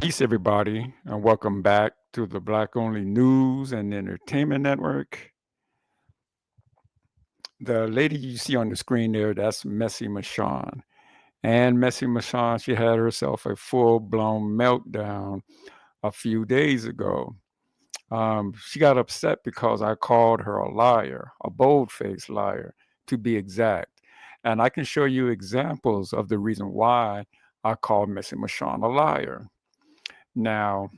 Peace, everybody, and welcome back to the Black Only News and Entertainment Network. The lady you see on the screen there, that's Messy Michonne. And Messy Michonne, she had herself a full blown meltdown a few days ago. She got upset because I called her a liar, a bold faced liar, to be exact. And I can show you examples of the reason why I called Messy Michonne a liar. Now,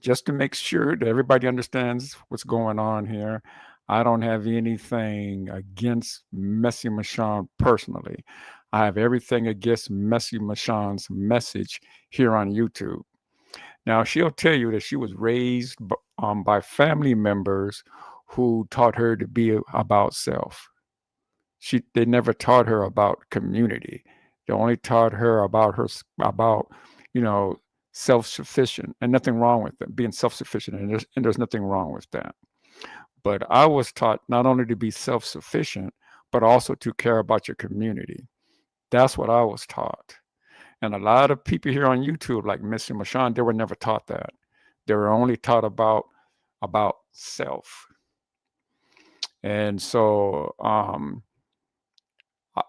just to make sure that everybody understands what's going on here, I don't have anything against Messy Michonne personally. I have everything against Messy Michonne's message here on YouTube. Now, she'll tell you that she was raised by family members who taught her to be about self. They never taught her about community. They only taught her about you know self-sufficient, and nothing wrong with it, being self-sufficient, and there's nothing wrong with that. But I was taught not only to be self-sufficient, but also to care about your community. That's what I was taught. And a lot of people here on YouTube, like Mr. Mashawn, they were never taught that. They were only taught about self. And so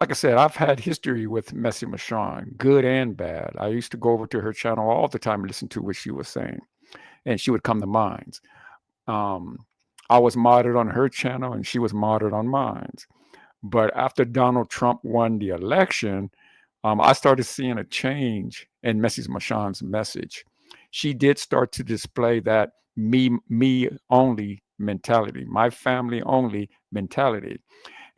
like I said, I've had history with Messy Michonne, good and bad. I used to go over to her channel all the time and listen to what she was saying, and she would come to mine. I was modded on her channel, and she was modded on mine. But after Donald Trump won the election, I started seeing a change in Messy Michonne's message. She did start to display that me only mentality, my family only mentality.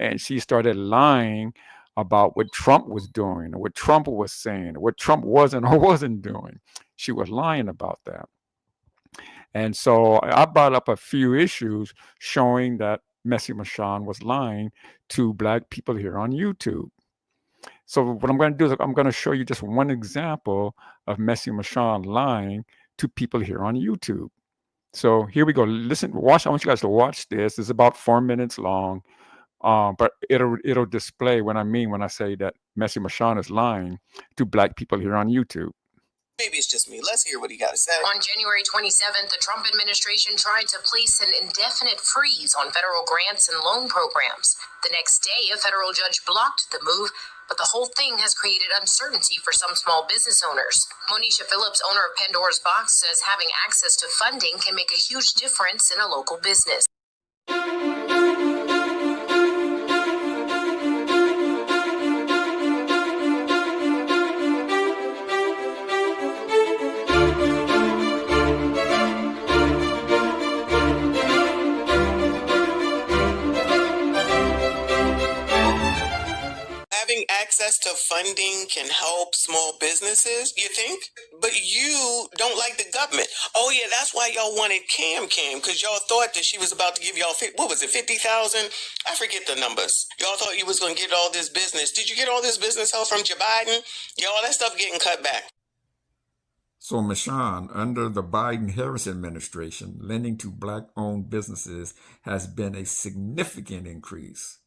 And she started lying about what Trump was doing, what Trump was saying, what Trump wasn't or wasn't doing. She was lying about that. And so I brought up a few issues showing that Messy Michonne was lying to Black people here on YouTube. So what I'm going to do is I'm going to show you just one example of Messy Michonne lying to people here on YouTube. So here we go. Listen, watch. I want you guys to watch this. It's about 4 minutes long. But it'll display what I mean when I say that Messy Michonne is lying to Black people here on YouTube. Maybe it's just me. Let's hear what he got to say. On January 27th, the Trump administration tried to place an indefinite freeze on federal grants and loan programs. The next day, a federal judge blocked the move, but the whole thing has created uncertainty for some small business owners. Monisha Phillips, owner of Pandora's Box, says having access to funding can make a huge difference in a local business. Access to funding can help small businesses, you think? But you don't like the government. Oh yeah, that's why y'all wanted Cam, because y'all thought that she was about to give y'all, what was it, 50,000? I forget the numbers. Y'all thought you was going to get all this business. Did you get all this business help from Joe Biden? Yeah, all that stuff getting cut back. So Michonne, under the Biden-Harris administration, lending to Black-owned businesses has been a significant increase,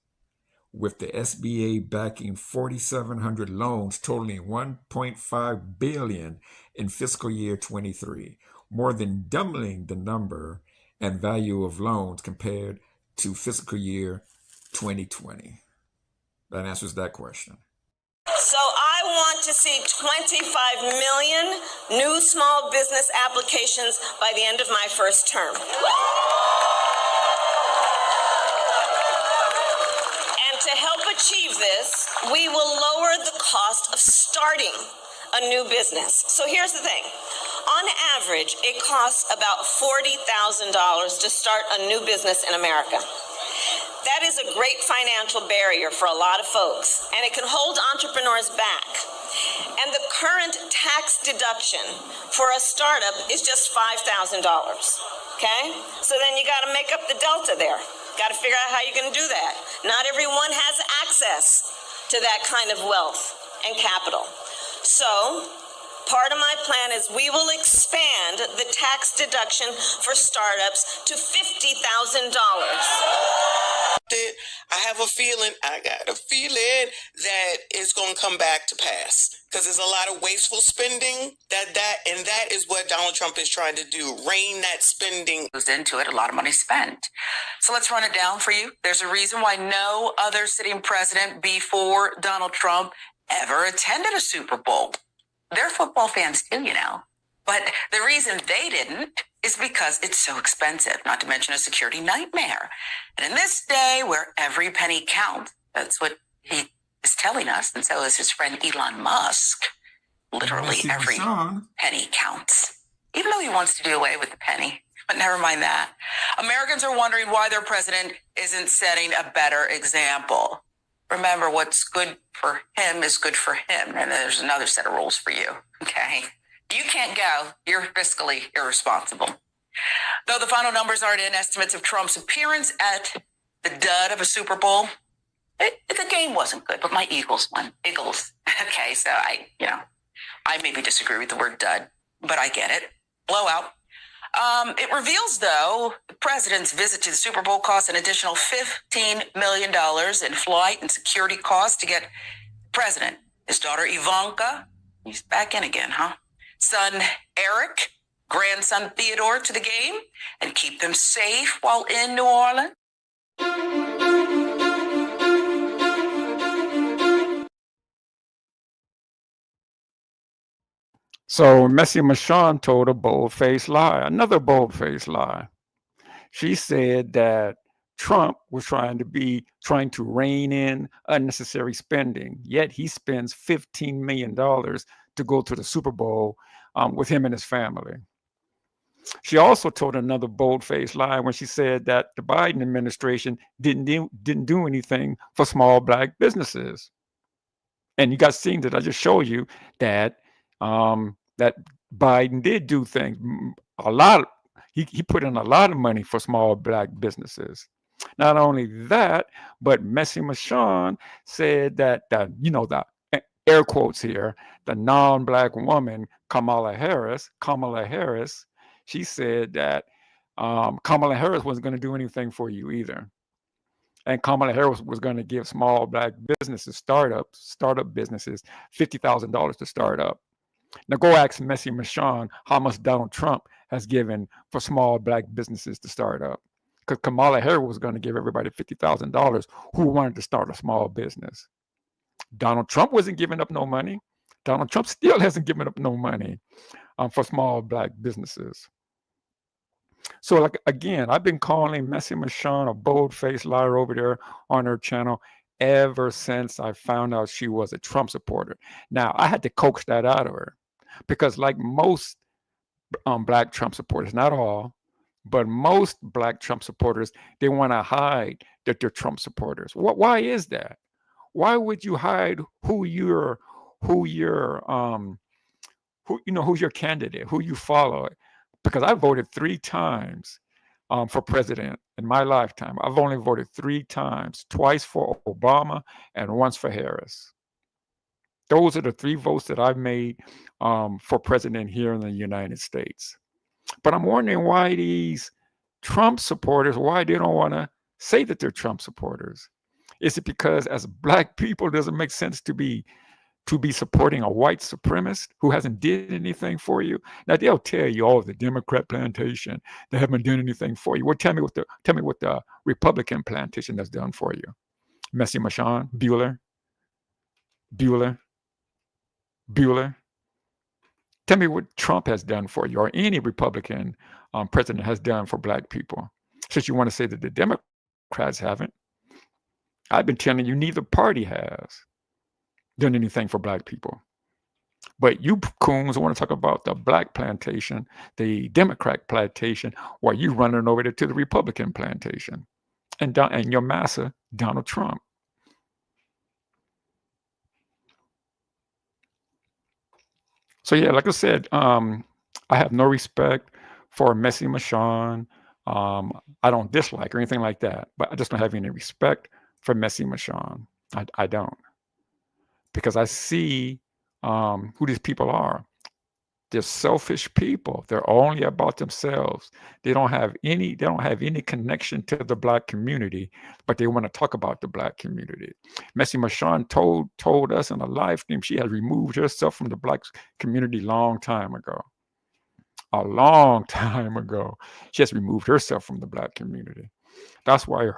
with the SBA backing 4,700 loans totaling $1.5 billion in fiscal year 23, more than doubling the number and value of loans compared to fiscal year 2020. That answers that question. So I want to see 25 million new small business applications by the end of my first term. To help achieve this, we will lower the cost of starting a new business. So here's the thing. On average, it costs about $40,000 to start a new business in America. That is a great financial barrier for a lot of folks, and it can hold entrepreneurs back. And the current tax deduction for a startup is just $5,000, okay? So then you got to make up the delta there. Got to figure out how you're going to do that. Not everyone has access to that kind of wealth and capital. So part of my plan is we will expand the tax deduction for startups to $50,000. I have a feeling, I got a feeling that it's going to come back to pass because there's a lot of wasteful spending that is what Donald Trump is trying to do, rein that spending. Goes into it, a lot of money spent. So let's run it down for you. There's a reason why no other sitting president before Donald Trump ever attended a Super Bowl. They're football fans too, you know. But the reason they didn't is because it's so expensive, not to mention a security nightmare. And in this day where every penny counts, that's what he is telling us, and so is his friend Elon Musk, literally every penny counts. Even though he wants to do away with the penny. But never mind that. Americans are wondering why their president isn't setting a better example. Remember, what's good for him is good for him. And there's another set of rules for you, okay? You can't go. You're fiscally irresponsible. Though the final numbers aren't in, estimates of Trump's appearance at the dud of a Super Bowl, the game wasn't good, but my Eagles won. Eagles. Okay, so I maybe disagree with the word dud, but I get it. Blowout. It reveals, though, the president's visit to the Super Bowl cost an additional $15 million in flight and security costs to get the president, his daughter Ivanka, he's back in again, huh? Son Eric, grandson Theodore to the game and keep them safe while in New Orleans. So Messi Michon told a bold-faced lie, another bold-faced lie. She said that Trump was trying to rein in unnecessary spending, yet he spends $15 million to go to the Super Bowl with him and his family. She also told another bold-faced lie when she said that the Biden administration didn't do anything for small Black businesses. And you guys seen that I just showed you that that Biden did do things. He put in a lot of money for small Black businesses. Not only that, but Messi Michon said that the air quotes here, the non-Black woman Kamala Harris, she said that Kamala Harris wasn't going to do anything for you either. And Kamala Harris was going to give small Black businesses, startup businesses, $50,000 to start up. Now go ask Messi Michon how much Donald Trump has given for small Black businesses to start up. Because Kamala Harris was going to give everybody $50,000 who wanted to start a small business. Donald Trump wasn't giving up no money. Donald Trump still hasn't given up no money for small Black businesses. So, like, again, I've been calling Messi Michon a bold-faced liar over there on her channel ever since I found out she was a Trump supporter. Now, I had to coax that out of her because, like most Black Trump supporters, not all, but most Black Trump supporters, they want to hide that they're Trump supporters. Why is that? Why would you hide who's your candidate, who you follow? Because I voted 3 times for president in my lifetime. I've only voted 3 times, twice for Obama and once for Harris. Those are the 3 votes that I've made for president here in the United States. But I'm wondering why these Trump supporters, why they don't want to say that they're Trump supporters. Is it because as Black people, it doesn't make sense to be supporting a white supremacist who hasn't did anything for you? Now they'll tell you, oh, the Democrat plantation, they haven't done anything for you. Well, tell me what the Republican plantation has done for you. Messi Michon, Bueller. Tell me what Trump has done for you, or any Republican president has done for Black people. Since you want to say that the Democrats haven't, I've been telling you neither party has done anything for Black people. But you coons want to talk about the Black plantation, the Democrat plantation, while you running over there to the Republican plantation, and your massa, Donald Trump. So yeah, like I said, I have no respect for Messi Michon. I don't dislike or anything like that, but I just don't have any respect for Messi Michon. I don't. Because I see who these people are. They're selfish people. They're only about themselves. They don't have any connection to the Black community, but they want to talk about the Black community. Messi Mashawn told us in a live stream she has removed herself from the Black community long time ago. A long time ago. She has removed herself from the Black community. That's why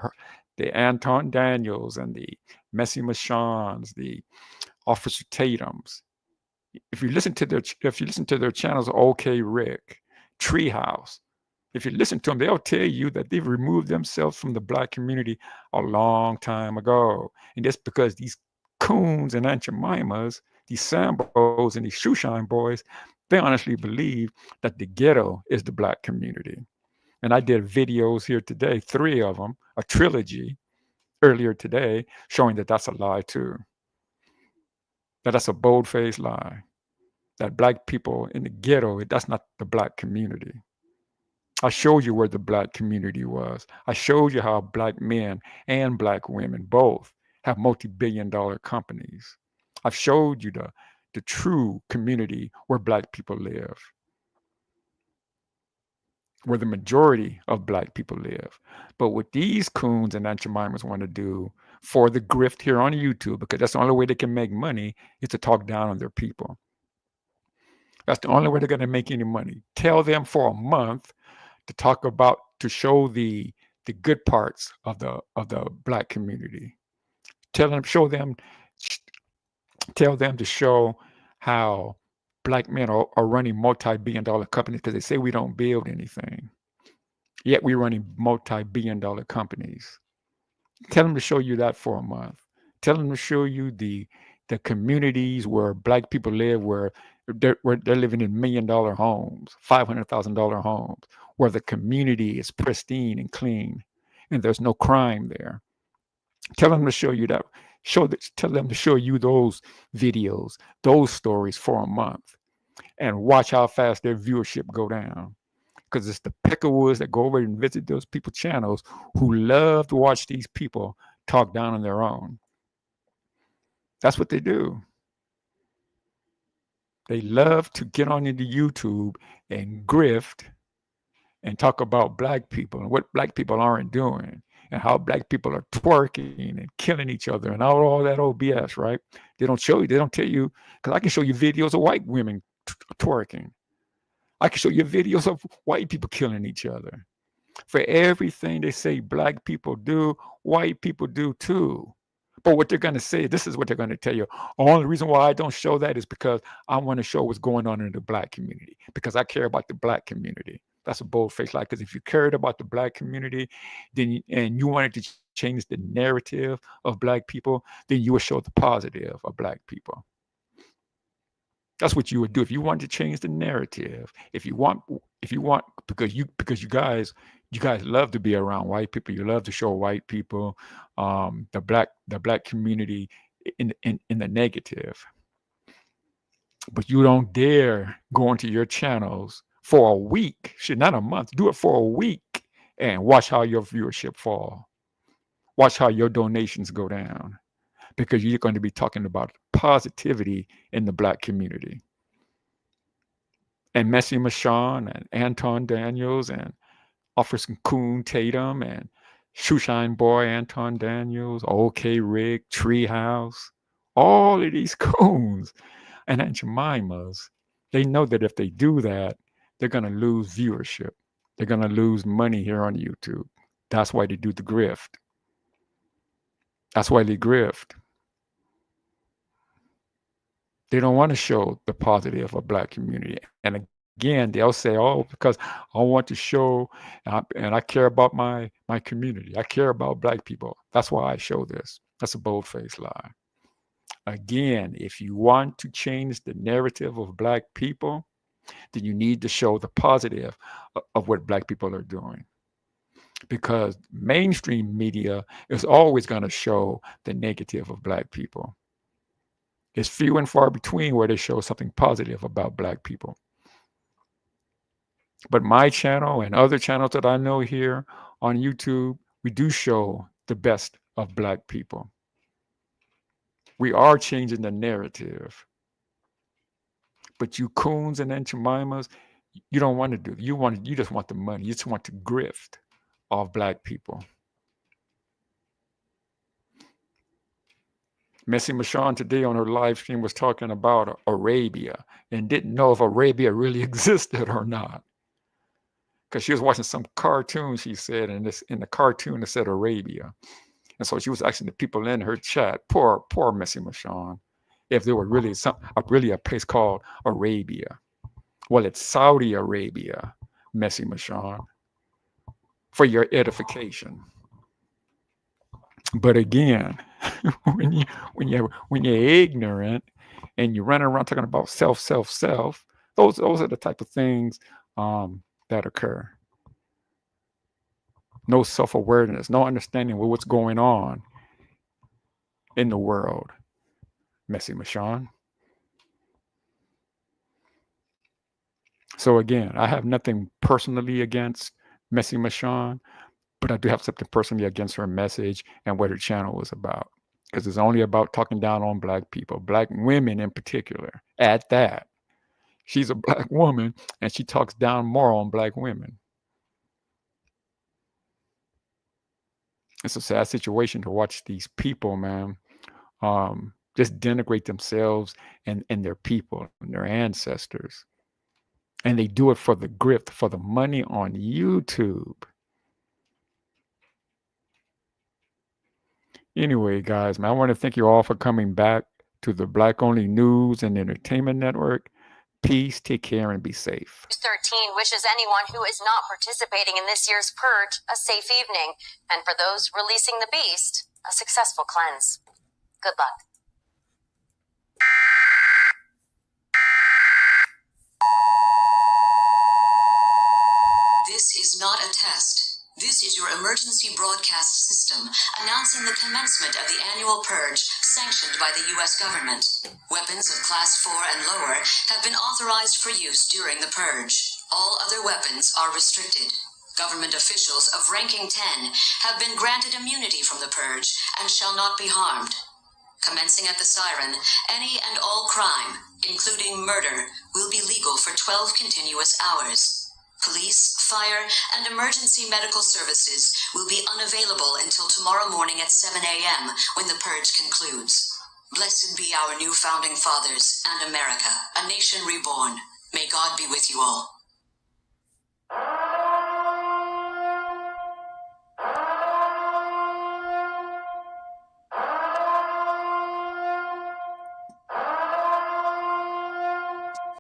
the Anton Daniels and the Messi Mashawns, the Officer Tatums, if you listen to their channels, OK Rick, Treehouse, if you listen to them, they'll tell you that they've removed themselves from the Black community a long time ago. And that's because these Koons and Aunt Jemimas, these Sambos and these Shoeshine boys, they honestly believe that the ghetto is the Black community. And I did videos here today, 3 of them, a trilogy earlier today, showing that that's a lie too. That's a bold-faced lie. That Black people in the ghetto, that's not the Black community. I showed you where the Black community was. I showed you how Black men and Black women both have multi-billion-dollar companies. I've showed you the true community where Black people live, where the majority of Black people live. But what these Koons and Aunt Jemimas want to do for the grift here on YouTube, because that's the only way they can make money, is to talk down on their people. That's the only way they're going to make any money. Tell them for a month to show the good parts of the Black community. Tell them to show how Black men are running multi-billion-dollar companies, because they say we don't build anything. Yet we're running multi-billion-dollar companies. Tell them to show you that for a month. Tell them to show you the communities where Black people live, where they're living in $1 million homes, $500,000 homes, where the community is pristine and clean, and there's no crime there. Tell them to show you that. Tell them to show you those videos, those stories for a month, and watch how fast their viewership go down. Because it's the Peckerwoods that go over and visit those people's channels who love to watch these people talk down on their own. That's what they do. They love to get on into YouTube and grift and talk about Black people and what Black people aren't doing, and how Black people are twerking and killing each other and all that old BS, right? They don't tell you, because I can show you videos of white women twerking. I can show you videos of white people killing each other. For everything they say Black people do, white people do too. But what they're going to say, this is what they're going to tell you. The only reason why I don't show that is because I want to show what's going on in the Black community, because I care about the Black community. That's a bold-faced lie, because if you cared about the Black community, and you wanted to change the narrative of Black people, then you would show the positive of Black people. That's what you would do if you want to change the narrative. If you want, because you guys love to be around white people. You love to show white people, the black community in the negative. But you don't dare go into your channels for a week, not a month. Do it for a week and watch how your viewership fall. Watch how your donations go down, because you're going to be talking about positivity in the Black community. And Messi Mashawn and Anton Daniels and Officer Koon Tatum and Shoeshine Boy Anton Daniels, OK Rick, Treehouse, all of these Koons and Aunt Jemimas, they know that if they do that, they're going to lose viewership. They're going to lose money here on YouTube. That's why they do the grift. That's why they grift. They don't want to show the positive of Black community. And again, they'll say, oh, because I want to show, and I care about my community. I care about Black people. That's why I show this. That's a bold-faced lie. Again, if you want to change the narrative of Black people, then you need to show the positive of what Black people are doing. Because mainstream media is always going to show the negative of Black people. It's few and far between where they show something positive about Black people. But my channel and other channels that I know here on YouTube, we do show the best of Black people. We are changing the narrative. But you Koons and Aunt Jemimas, you don't want to do. You just want the money. You just want to grift off black people. Missy Michonne today on her live stream was talking about Arabia and didn't know if Arabia really existed or not. Because she was watching some cartoon, she said, and in the cartoon it said Arabia. And so she was asking the people in her chat, poor Missy Michonne, if there were really a place called Arabia. Well, it's Saudi Arabia, Missy Michonne, for your edification. But again, when you're ignorant and you're running around talking about self, those are the type of things that occur. No self-awareness, no understanding of what's going on in the world. Missy Michonne. So again, I have nothing personally against Missy Michonne, but I do have something personally against her message and what her channel was about. Because it's only about talking down on black people, black women in particular. At that, she's a black woman and she talks down more on black women. It's a sad situation to watch these people, man, just denigrate themselves and their people and their ancestors. And they do it for the grift, for the money on YouTube. Anyway, guys, man, I want to thank you all for coming back to the Black Only News and Entertainment Network. Peace, take care, and be safe. 13 wishes anyone who is not participating in this year's purge a safe evening, and for those releasing the beast, a successful cleanse. Good luck. This is not a test. This is your emergency broadcast system announcing the commencement of the annual purge sanctioned by the U.S. government. Weapons of Class 4 and lower have been authorized for use during the purge. All other weapons are restricted. Government officials of ranking 10 have been granted immunity from the purge and shall not be harmed. Commencing at the siren, any and all crime, including murder, will be legal for 12 continuous hours. Police, fire, and emergency medical services will be unavailable until tomorrow morning at 7 a.m. when the purge concludes. Blessed be our new founding fathers and America, a nation reborn. May God be with you all.